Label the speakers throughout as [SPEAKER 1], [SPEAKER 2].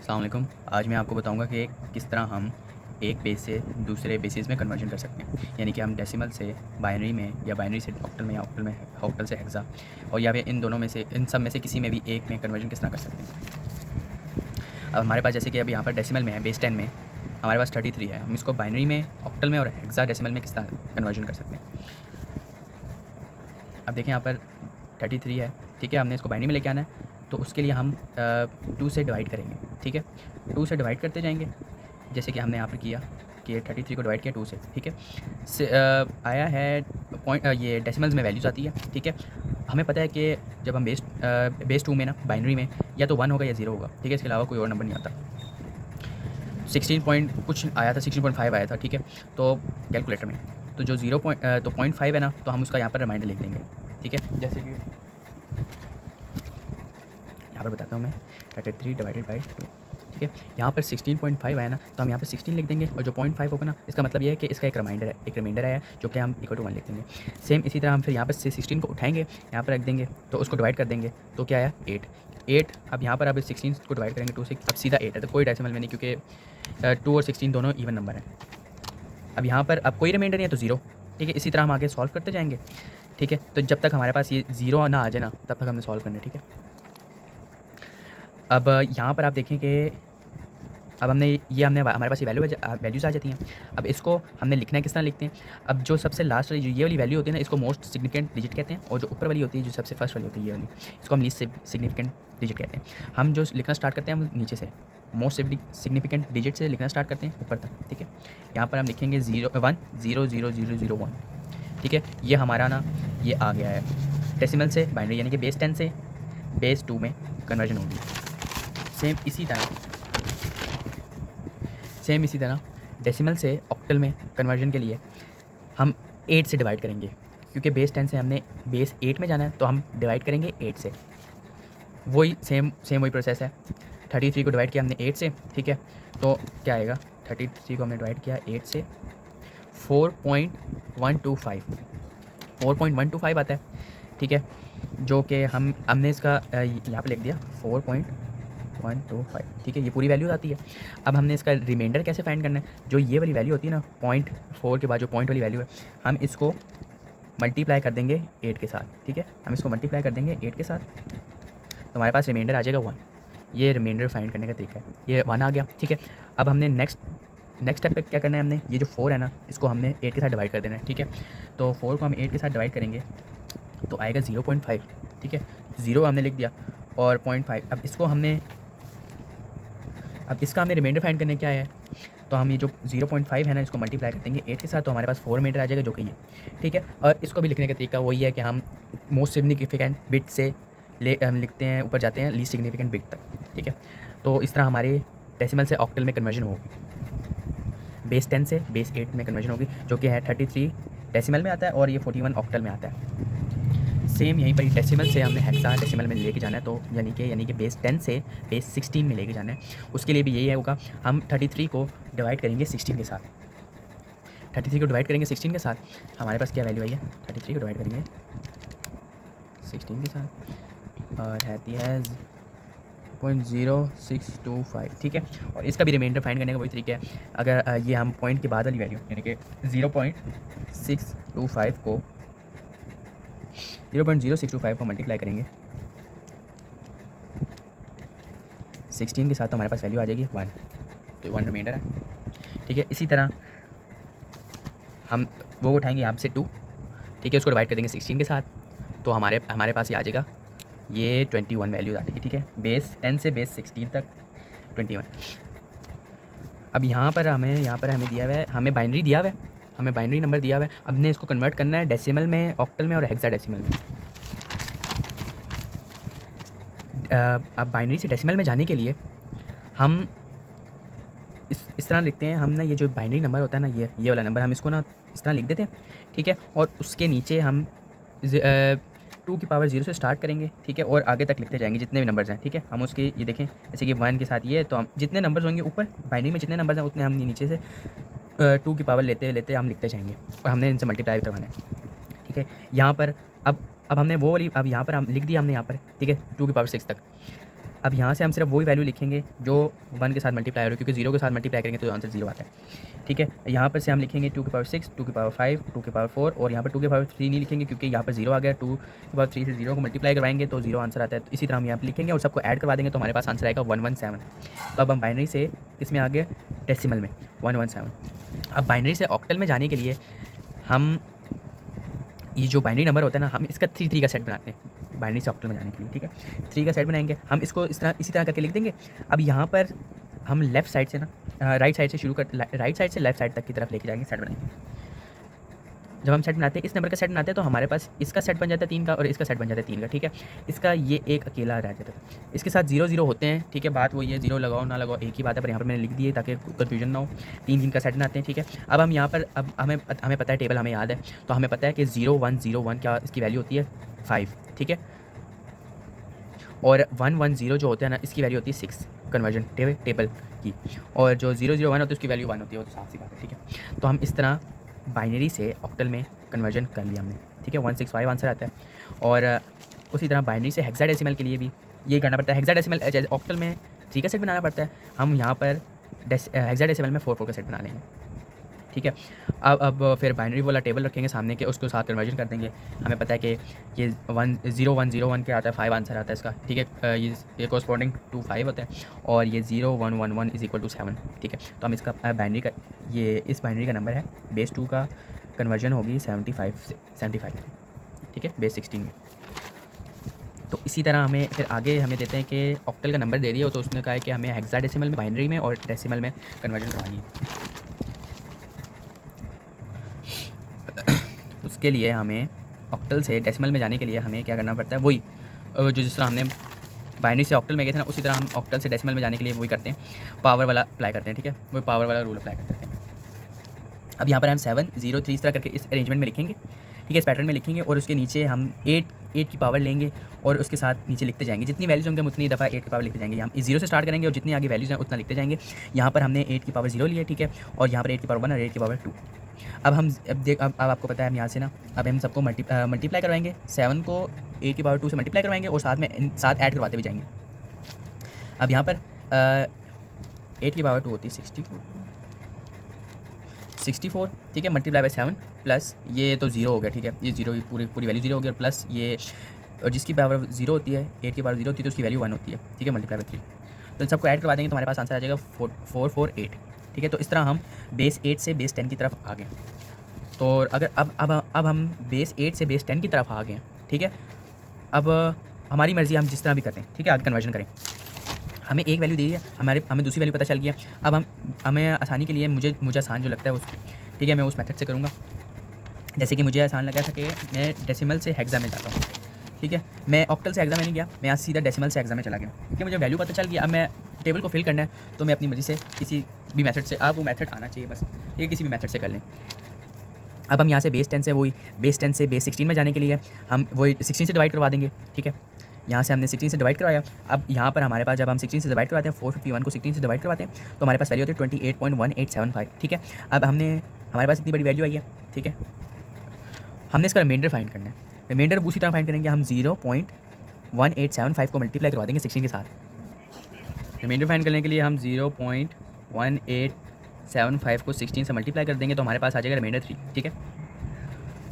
[SPEAKER 1] अस्सलाम वालेकुम। आज मैं आपको बताऊंगा कि किस तरह हम एक बेस से दूसरे बेसिस में कन्वर्जन कर सकते हैं। यानी कि हम डेसिमल से बाइनरी में या बाइनरी से ऑक्टल में या ऑक्टल से हेक्सा और या फिर इन दोनों में से इन सब में से किसी में भी एक में कन्वर्जन किस तरह कर सकते हैं। अब हमारे पास जैसे कि अब यहाँ पर डेसिमल में है, बेस 10 में हमारे पास 33 है। हम इसको बाइनरी में, ऑक्टल में और हेक्सा डेसिमल में किस तरह कन्वर्जन कर सकते हैं। अब देखें यहाँ पर 33 है, ठीक है। हमने इसको बाइनरी में लेके आना है, तो उसके लिए हम 2 से डिवाइड करेंगे, ठीक है। 2 से डिवाइड करते जाएंगे, जैसे कि हमने यहाँ पर किया कि 33 को डिवाइड किया 2 से, ठीक है। आया है पॉइंट, ये डेसिमल्स में वैल्यूज़ आती है, ठीक है। हमें पता है कि जब हम बेस 2 में ना, बाइनरी में या तो 1 होगा या 0 होगा, ठीक है। इसके अलावा कोई और नंबर नहीं आता। 16 पॉइंट कुछ आया था, 16.5 आया था, ठीक है। तो कैलकुलेटर में तो जो 0.5 है ना, तो हम उसका यहाँ पर रिमाइंडर लिख देंगे, ठीक है। जैसे कि यहाँ पर बताता हूँ मैं, 33 डिवाइडेड बाई 2, ठीक है। यहाँ पर 16.5 आया ना, तो हम यहाँ पर 16 लिख देंगे, और जो 0.5 होगा ना, इसका मतलब ये है कि इसका एक रिमाइंडर आया जो कि हम इक्वल टू 1 लिख देंगे। सेम इसी तरह हम फिर यहाँ पर से 16 को उठाएंगे, यहाँ पर रख देंगे, तो उसको डिवाइड कर देंगे, तो क्या आया 8। अब यहाँ पर अब 16 को डिवाइड करेंगे 2 से, अब सीधा 8 है, तो कोई डेसिमल में नहीं, क्योंकि 2 और 16 दोनों इवन नंबर हैं। अब यहाँ पर अब कोई रिमाइंडर नहीं है, तो 0, ठीक है। इसी तरह हम आगे सॉल्व करते जाएंगे, ठीक है। तो जब तक हमारे पास ये 0 ना आ जाए ना, तब तक हमने सॉल्व करना है, ठीक है। अब यहाँ पर आप देखें कि अब हमने हमारे पास ये वैल्यूज़ आ जाती हैं। अब इसको हमने लिखना है, किस तरह लिखते हैं। अब जो सबसे लास्ट वाली, जो ये वाली वैल्यू होती है ना, इसको मोस्ट सिग्निफिकेंट डिजिट कहते हैं, और जो ऊपर वाली होती है, जो सबसे फर्स्ट वाली होती है, ये वाली, इसको हम लीस्ट सिग्निफिकेंट डिजिट कहते हैं। हम जो लिखना स्टार्ट करते हैं, हम नीचे से मोस्ट सिग्निफिकेंट डिजिट से लिखना स्टार्ट करते हैं ऊपर तक, ठीक है। यहाँ पर हम लिखेंगे 1 0 0 0 0 1, ठीक है। ये हमारा ना ये आ गया है डेसिमल से बाइनरी, यानी कि बेस 10 से बेस 2 में कन्वर्जन होगी। सेम इसी तरह डेसिमल से ऑक्टल में कन्वर्जन के लिए हम 8 से डिवाइड करेंगे, क्योंकि बेस 10 से हमने बेस 8 में जाना है, तो हम डिवाइड करेंगे 8 से। वही सेम वही प्रोसेस है। 33 को डिवाइड किया हमने 8 से, ठीक है। तो क्या आएगा, 33 को हमने डिवाइड किया 8 से, 4.125 आता है, ठीक है। जो कि हमने इसका यहाँ पे लिख दिया 4.125, ठीक है। ये पूरी वैल्यूज आती है। अब हमने इसका रिमाइंडर कैसे फाइंड करना है। जो ये वाली वैल्यू होती है ना, 0.4 के बाद जो पॉइंट वाली वैल्यू है, हम इसको मल्टीप्लाई कर देंगे 8 के साथ, ठीक है। हम इसको मल्टीप्लाई कर देंगे 8 के साथ, तो हमारे पास रिमाइंडर आ जाएगा 1। ये रिमाइंडर फाइंड करने का तरीका है, ये 1 आ गया, ठीक है। अब हमने नेक्स्ट स्टेप पे क्या करना है, हमने ये जो 4 है ना, इसको हमने 8 के साथ डिवाइड कर देना है, ठीक है। तो 4 को हम 8 के साथ डिवाइड करेंगे, तो आएगा 0.5, ठीक है। 0 हमने लिख दिया और 0.5। अब इसका हमने रिमाइंडर फाइंड करने क्या है, तो हम ये जो 0.5 है ना, इसको मल्टीप्लाई कर देंगे 8 के साथ, तो हमारे पास 4 रिमाइंडर आ जाएगा, जो कि ये, ठीक है। और इसको भी लिखने का तरीका वही है कि हम मोस्ट सिग्निफिकेंट बिट से हम लिखते हैं, ऊपर जाते हैं लीस्ट सिग्निफिकेंट बिट तक, ठीक है। तो इस तरह हमारे डेसिमल से ऑक्टल में कन्वर्जन होगी, बेस 10 से बेस 8 में कन्वर्जन होगी, जो कि है 33 डेसिमल में आता है और ये 41 ऑक्टल में आता है। सेम यहीं पर डेसिमल से हमने हेक्सा डेसिमल में लेके जाना है, तो यानी कि बेस 10 से बेस 16 में लेके जाना है। उसके लिए भी यही होगा, हम 33 को डिवाइड करेंगे 16 के साथ। 33 को डिवाइड करेंगे 16 के साथ, हमारे पास क्या वैल्यू आई है, 33 को डिवाइड करेंगे 16 के साथ, और रहती है 0.0625, ठीक है। और इसका भी रिमाइंडर फाइंड करने का वही तरीका है। अगर ये हम पॉइंट के बाद वाली वैल्यू यानी कि 0.625 को 0.0625 को मल्टीप्लाई करेंगे 16 के साथ, तो हमारे पास वैल्यू आ जाएगी 1, तो 1 रिमाइंडर है, ठीक है। इसी तरह हम वो उठाएंगे यहाँ से 2, ठीक है। उसको डिवाइड कर देंगे 16 के साथ, तो हमारे पास ये आ जाएगा, ये 21 वैल्यूज आ जाएगी, ठीक है। बेस 10 से बेस 16 तक 21। अब यहाँ पर हमें दिया हुआ है, हमें बाइनरी दिया हुआ है, हमें बाइनरी नंबर दिया हुआ है। अब हमने इसको कन्वर्ट करना है डेसिमल में, ऑक्टल में और हेक्साडेसिमल में। अब बाइनरी से डेसिमल में जाने के लिए हम इस तरह लिखते हैं। हम ना ये जो बाइनरी नंबर होता है ना, ये वाला नंबर, हम इसको ना इस तरह लिख देते हैं, ठीक है। और उसके नीचे हम 2 की पावर 0 से स्टार्ट करेंगे, ठीक है, और आगे तक लिखते जाएंगे जितने भी नंबर्स हैं, ठीक है। हम उसके ये देखें, जैसे कि 1 के साथ ये, तो हम जितने नंबर्स होंगे ऊपर बाइनरी में जितने नंबर्स हैं, उतने हम नीचे से 2 की पावर लेते लेते हम लिखते जाएंगे, और हमने इनसे मल्टीप्लाई करवाना है, ठीक है। यहाँ पर अब हमने वो वाली, अब यहाँ पर हम लिख दिया हमने यहाँ पर, ठीक है, 2 की पावर 6 तक। अब यहाँ से हम सिर्फ वही वैल्यू लिखेंगे जो 1 के साथ मल्टीप्लाई हो रही है, क्योंकि 0 के साथ मल्टीप्लाई करेंगे तो आंसर 0 आता है। ठीक है, यहाँ पर से हम लिखेंगे 2 की पावर 6, 2 की पावर 5, 2 की पावर 4, और यहाँ पर 2 की पावर 3 नहीं लिखेंगे क्योंकि यहाँ पर 0 आ गया। 2 की पावर 3 से 0 को मल्टीप्लाई करवाएंगे तो 0 आंसर आता है। तो इसी तरह हम यहाँ पर लिखेंगे और सबको ऐड करवा देंगे तो हमारे पास आंसर आएगा 117। तो अब हम बाइनरी से इसमें आ गए डेसिमल में 117। अब बाइनरी से ऑक्टल में जाने के लिए हम ये जो बाइनरी नंबर होता है ना, हम इसका 3 का सेट बनाते हैं बाइनरी से ऑक्टल में जाने के लिए। ठीक है, 3 का सेट बनाएंगे हम, इसको इसी तरह करके लिख देंगे। अब यहाँ पर हम लेफ़्ट साइड से ना राइट साइड से शुरू कर राइट साइड से लेफ्ट साइड तक की तरफ लेके जाएंगे, सेट बनाएंगे। जब हम सेट बनाते हैं, इस नंबर का सेट बनाते हैं, तो हमारे पास इसका सेट बन जाता है 3 का और इसका सेट बन जाता है 3 का। ठीक है, इसका ये एक अकेला रह जाता है, इसके साथ 0 0 होते हैं। ठीक है, बात वो ये 0 लगाओ ना लगाओ एक ही बात है, पर यहाँ पर मैंने लिख दी है ताकि कन्फ्यूजन ना हो। 3 का सेट बनाते हैं। ठीक है, अब हम यहाँ पर अब हमें पता है, टेबल हमें याद है, तो हमें पता है कि 0 1 0 1 क्या इसकी वैल्यू होती है 5। ठीक है, और 1 1 0 जो होता है ना, इसकी वैल्यू होती है 6 कन्वर्जन टेबल की, और जो 0 0 1 होती है उसकी वैल्यू 1 होती है। वो तो साफ सी बात है। ठीक है, तो हम इस तरह बाइनरी से ऑक्टल में कन्वर्जन कर लिया हमने। ठीक है, 165 आंसर आता है। और उसी तरह बाइनरी से हेक्साडेसिमल के लिए भी ये करना पड़ता है। हेक्साडेसिमल जैसे ऑक्टल में 3 का सेट बनाना पड़ता है, हम यहाँ पर हेक्साडेसिमल में 4 4 का सेट बना लेंगे। ठीक है, अब फिर बाइनरी वाला टेबल रखेंगे सामने के, उसको साथ कन्वर्जन कर देंगे। हमें पता है कि ये 0 1 0 1 क्या आता है, 5 आंसर आता है इसका। ठीक है, ये कोरस्पॉन्डिंग टू 5 होता है, और ये 0 1 1 1 इज इक्वल टू 7। ठीक है, तो हम इसका बाइनरी का इस बाइनरी का नंबर है, बेस 2 का कन्वर्जन होगी 75। ठीक है, बेस 16 में। तो इसी तरह हमें फिर आगे हमें देते हैं कि ऑक्टल का नंबर दे दिया हो, तो उसने कहा है कि हमें हेक्साडेसिमल में, बाइनरी में और डेसिमल में कन्वर्जन करवानी है। उसके लिए हमें ऑक्टल से डेसिमल में जाने के लिए हमें क्या करना पड़ता है, वही जो जिस तरह हमने बाइनरी से ऑक्टल में गए थे ना, उसी तरह हम ऑक्टल से डेसिमल में जाने के लिए वही करते हैं, पावर वाला अप्लाई करते हैं। ठीक है, वही पावर वाला रूल अप्लाई करते हैं। अब यहाँ पर हम 7 0 3 इस तरह करके इस अरेंजमेंट में लिखेंगे। ठीक है, इस पैटर्न में लिखेंगे, और उसके नीचे हम 8 की पावर लेंगे और उसके साथ नीचे लिखते जाएंगे। जितनी वैल्यूज होंगे हम उतनी दफ़ा 8 की पावर लिखते जाएंगे। हम 0 से स्टार्ट करेंगे और जितनी आगे वैल्यूज हैं उतना लिखते जाएंगे। यहाँ पर हमने 8 की पावर 0 लिया। ठीक है, और यहाँ पर 8 की पावर 1 और 8 की पावर 2। अब आपको पता है, हम यहाँ से ना अब हम सबको मल्टीप्लाई करवाएंगे। 7 को 8 की पावर 2 से मल्टीप्लाई करवाएंगे और साथ में साथ ऐड करवाते भी जाएंगे। अब यहाँ पर 8 की पावर 2 होती है 64। ठीक है, मल्टीप्लाई बाई 7 प्लस ये तो 0 हो गया। ठीक है, ये 0 पूरी वैल्यू 0 हो गया, प्लस ये, और जिसकी पावर 0 होती है, 8 की पावर 0 होती है तो उसकी वैल्यू 1 होती है। ठीक है, मल्टीप्लाई बाई 3, तो इन सबको ऐड करवा देंगे तो हमारे पास आंसर आ जाएगा 448। ठीक है, तो इस तरह हम बेस 8 से बेस 10 की तरफ आ गए। तो अगर अब हम बेस 8 से बेस 10 की तरफ आ गए। ठीक है, अब हमारी मर्ज़ी, हम जिस तरह भी करते हैं। ठीक है, आगे कन्वर्जन करें, हमें एक वैल्यू दी है, हमें दूसरी वैल्यू पता चल गया। अब हमें आसानी के लिए मुझे आसान जो लगता है उस, ठीक है, मैं उस मेथड से करूँगा। जैसे कि मुझे आसान लगा था कि मैं डेसिमल से हेक्सा में जाता हूँ। ठीक है, मैं ऑक्टल से हेक्सा में नहीं गया, मैं यहाँ सीधा डेसिमल से हेक्सा में चला गया, क्योंकि मुझे वैल्यू पता चल गया। अब मैं टेबल को फिल करना है तो मैं अपनी मर्ज़ी से किसी भी मेथड से, आप वो मेथड आना चाहिए बस, ये किसी भी मेथड से कर लें। अब हम यहाँ से बेस 10 से बेस 10 से बेस 16 में जाने के लिए हम वही 16 से डिवाइड करवा देंगे। ठीक है, यहाँ से हमने 16 से डिवाइड करवाया। अब यहाँ पर हमारे पास जब हम 16 से डिवाइड करवाते हैं, 451 को 16 से डिवाइड करवाते हैं तो हमारे पास वैल्यू होती है 28.1875। ठीक है, अब हमारे पास इतनी बड़ी वैल्यू आई है। ठीक है, हमने इसका रिमाइंडर फाइंड करना है। रिमाइंडर उसी तरह फाइंड करेंगे, हम 0.1875 को मल्टीप्लाई करवा देंगे 16 के साथ। रिमाइंडर फाइंड करने के लिए हम 0.1875 को 16 से मल्टीप्लाई कर देंगे तो हमारे पास आ जाएगा रिमाइंडर 3। ठीक है,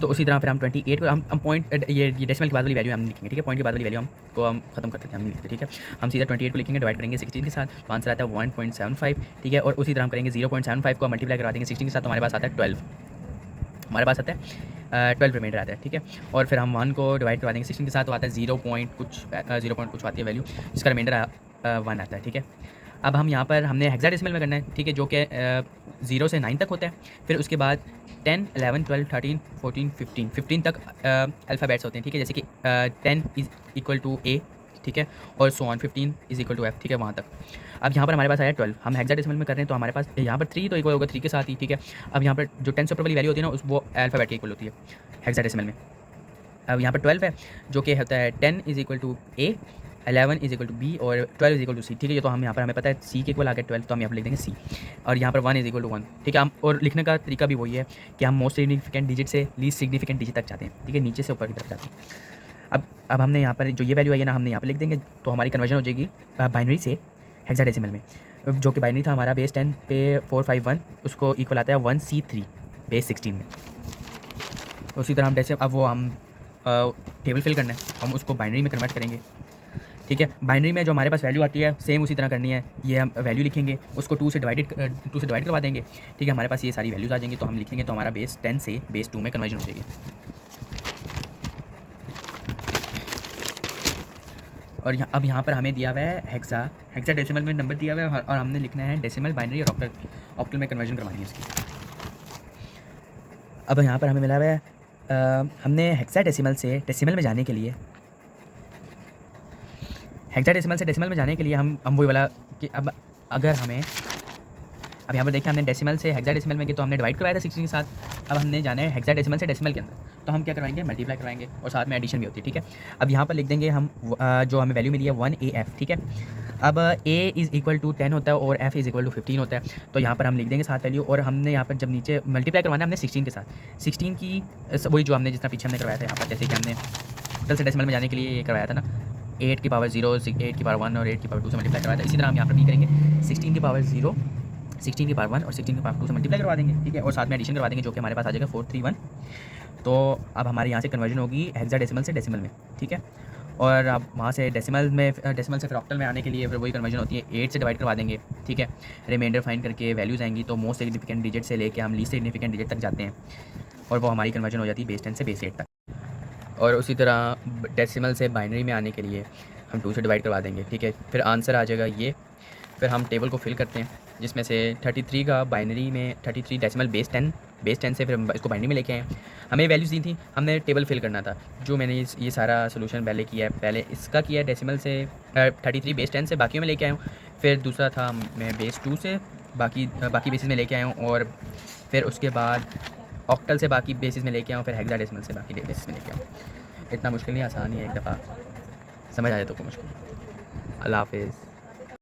[SPEAKER 1] तो उसी तरह फिर हम 28 को हम पॉइंट ये डेसिमल के बाद वाली वैल्यू हम लिखेंगे। ठीक है, पॉइंट के बाद वाली वैल्यू हम खत्म कर देते हैं, हम नहीं लिखते। ठीक है, हम सीधा 28 को लिखेंगे, डिवाइड करेंगे 16 के साथ, तो आंसर आता है 1.75। ठीक है, और उसी तरह हम करेंगे 0.75 को मल्टीप्लाई करवा देंगे 16 के साथ, तो हमारे पास आता है 12। हमारे पास आता है 12 रिमाइंडर आता है। ठीक है, और फिर हम 1 को डिवाइड करवा देंगे 16 के साथ, तो आता है 0 पॉइंट कुछ आती है वैल्यू, जिसका रिमाइंडर 1 आता है। ठीक है, अब हम यहाँ पर हमने हेक्साडेसिमल में करना है। ठीक है, जो कि 0 से 9 तक होता है। फिर उसके बाद 10 11 12 13 14 15 तक अल्फ़ाबेट्स होते हैं। ठीक है, जैसे कि 10 इज़ इक्वल टू A। ठीक है, और so on 15 is equal to F। ठीक है, वहाँ तक। अब यहाँ पर हमारे पास आया 12, हम हेक्साडेसिमल में कर रहे हैं तो हमारे पास यहाँ पर 3 तो इक्वल होगा 3 के साथ ही। ठीक है, अब यहाँ पर जो 10 से ऊपर वाली वैल्यू होती है ना, वो अल्फ़ाबेट के इक्वल होती है हेक्साडेसिमल में। अब यहाँ पर 12 है, जो कि होता है 10 is equal to A, 11 is equal to B और 12 इज़ इक्वल टू C। ठीक है, ये तो हम यहाँ पर हमें पता है C के इक्वल आ गया 12, तो हम यहाँ पर लिख देंगे C, और यहाँ पर 1 इज़ इक्वल टू 1। ठीक है, हम और लिखने का तरीका भी वही है कि हम मोस्ट सिग्निफिकेंट डिजिट से लीस्ट सिग्निफिकेंट डिजिट तक जाते हैं। ठीक है, नीचे से ऊपर की तरफ जाते हैं। अब हमने यहाँ पर जो ये वैल्यू आई है ना, हमने यहाँ पर लिख देंगे, तो हमारी कन्वर्जन हो जाएगी बाइनरी से हेक्साडेसिमल में। जो कि बाइनरी था हमारा बेस 10 पे 451, उसको इक्वल आता है 1C3 बेस 16 में। उसी तरह हम जैसे अब वो हम टेबल फिल करना है, हम उसको बाइनरी में कन्वर्ट करेंगे। ठीक है, बाइनरी में जो हमारे पास वैल्यू आती है सेम उसी तरह करनी है। ये हम वैल्यू लिखेंगे, उसको 2 से डिवाइड करवा देंगे। ठीक है, हमारे पास ये सारी वैल्यूज़ आ जाएंगी, तो हम लिखेंगे तो हमारा बेस 10 से बेस 2 में कन्वर्जन हो जाएगी। और अब यहाँ पर हमें दिया हुआ है हेक्सा डेसिमल में नंबर दिया हुआ है, और हमने लिखना है डेसिमल, बाइनरी और ऑक्टल में कन्वर्जन करवानी है इसकी। अब यहाँ पर हमें मिला हुआ है हमने हेक्सा डेसिमल से डेसिमल में जाने के लिए हम वही वाला कि अब अगर हमें अब यहाँ पर देखिए हमने डेसिमल से हेक्साडेसिमल में किया तो हमने डिवाइड करवाया था 16 के साथ। अब हमने जाना है हेक्साडेसिमल से डेसिमल के अंदर, तो हम क्या करवाएंगे, मल्टीप्लाई करवाएंगे और साथ में एडिशन भी होती है। ठीक है, अब यहाँ पर लिख देंगे हम जो हमें वैल्यू मिली है 1AF। ठीक है, अब A इज़ इक्वल टू 10 होता है और F इज़ इक्वल टू 15 होता है, तो यहाँ पर हम लिख देंगे साथ वैल्यू। और हमने यहाँ पर जब नीचे मल्टीप्लाई करवाना है हमने 16 के साथ, 16 की वही जो हमने जितना पीछे हमने करवाया था यहाँ पर, जैसे कि हमने टोटल से डेसिमल में जाने के लिए ये करवाया था ना, 8 की पावर 0, 8 की पावर 1 और 8 की पावर 2 से मल्टीप्लाई करवाया था। इसी तरह हम यहाँ पर भी करेंगे, 16 की पावर 0, 16 की पावर 1 और 16 की पावर 2 से मल्टीप्लाई करवा देंगे। ठीक है, और साथ में एडिशन करवा देंगे, जो कि हमारे पास आ जाएगा 431। तो अब हमारे यहाँ से कन्वर्जन होगी हेक्साडेसिमल से डेसिमल में। ठीक है, और अब वहाँ से डेसिमल से फिर ऑक्टल में आने के लिए फिर वही कन्वर्जन होती है, 8 से डिवाइड करवा देंगे। ठीक है, रिमाइंडर फाइंड करके वैल्यूज़ आएंगी, तो मोस्ट सिग्निफिकेंट डिजिट से लेके हम लीस्ट सिग्निफिकेंट डिजिट तक जाते हैं, और वो हमारी कन्वर्जन हो जाती है बेस 10 से बेस 8 तक। और उसी तरह डेसिमल से बाइनरी में आने के लिए हम 2 से डिवाइड करवा देंगे। ठीक है, फिर आंसर आ जाएगा ये। फिर हम टेबल को फिल करते हैं, जिसमें से 33 का बाइनरी में 33 डेसिमल बेस 10 से फिर हम इसको बाइनरी में लेके आए। हमें वैल्यूज़ दी थी, हमने टेबल फिल करना था, जो मैंने ये सारा सोल्यूशन पहले किया है। पहले इसका किया है डेसिमल से 33 बेस 10 से बाकियों में लेके आया हूँ, फिर दूसरा था मैं बेस 2 से बाकी बेसिस में लेके आया हूँ, और फिर उसके बाद ऑक्टल से बाकी बेसिस में लेके आया हूँ, फिर हेक्साडेसिमल से बाकी बेसिस में लेके आया हूँ। इतना मुश्किल नहीं, आसान ही है, एक दफ़ा समझ आ जाए तो कोई मुश्किल। अल्लाह हाफिज़।